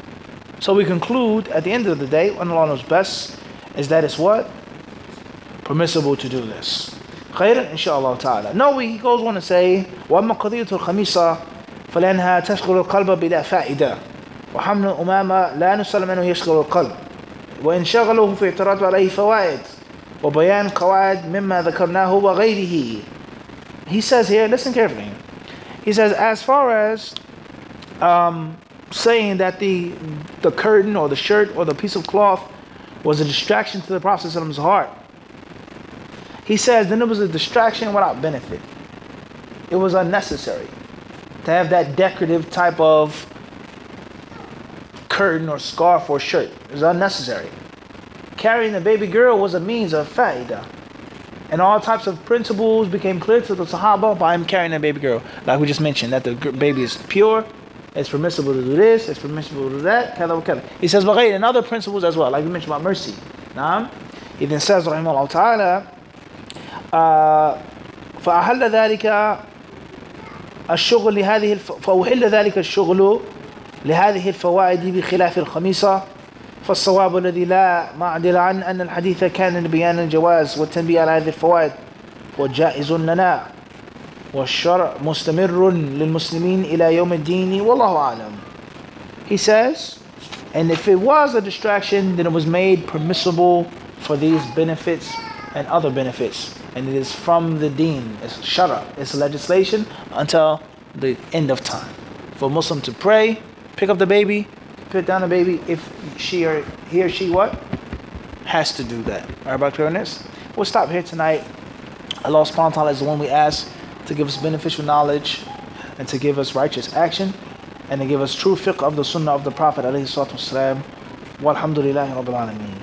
So we conclude at the end of the day, what Allah knows best, is that it's what? Permissible to do this. Khairan, inshallah ta'ala. No, he goes on to say, وَأَمَّا قَضِيَّةُ الْخَمِيصَةِ فَلَأَنَّهَا تَشْغِلُ الْقَلْبَ بِلَا فَائِدَةٍ وَحَمْلُ الْأُمَامَ لَا نُسَلَّمُ أَنَّهُ يَشْغِلُ الْقَلْبَ وإن شغله فيترتب عليه فوائد وبيان قواعد مما ذكرناه وغيره. He says here, listen carefully. He says, as far as saying that the curtain or the shirt or the piece of cloth was a distraction to the Prophet's heart, he says then it was a distraction without benefit. It was unnecessary to have that decorative type of curtain or scarf or shirt. It was unnecessary. Carrying the baby girl was a means of fa'idah. And all types of principles became clear to the Sahaba by him carrying the baby girl. Like we just mentioned, that the baby is pure, it's permissible to do this, it's permissible to do that, kada wa kada. He says, and other principles as well, like we mentioned about mercy. He then says, rahimahullah ta'ala, فأحل ذلك الشغل لهذه فأحل ذلك الشغل لهذه الفوائد بخلاف الخميصة. فالصواب الذي لا معدل عنه أن الحديث كان لبيان الجواز والتنبيه على هذه الفوائد وجائز لنا والشرع مستمر للمسلمين إلى يوم الدين والله أعلم. He says, and if it was a distraction, then it was made permissible for these benefits and other benefits, and it is from the deen, it's shara, it's legislation until the end of time for a Muslim to pray, pick up the baby, put down the baby, if he or she what? Has to do that. Alright, about clear on this? We'll stop here tonight. Allah subhanahu wa ta'ala is the one we ask to give us beneficial knowledge and to give us righteous action and to give us true fiqh of the sunnah of the Prophet alayhi salatu wasalam. Walhamdulillahi rabbil alameen.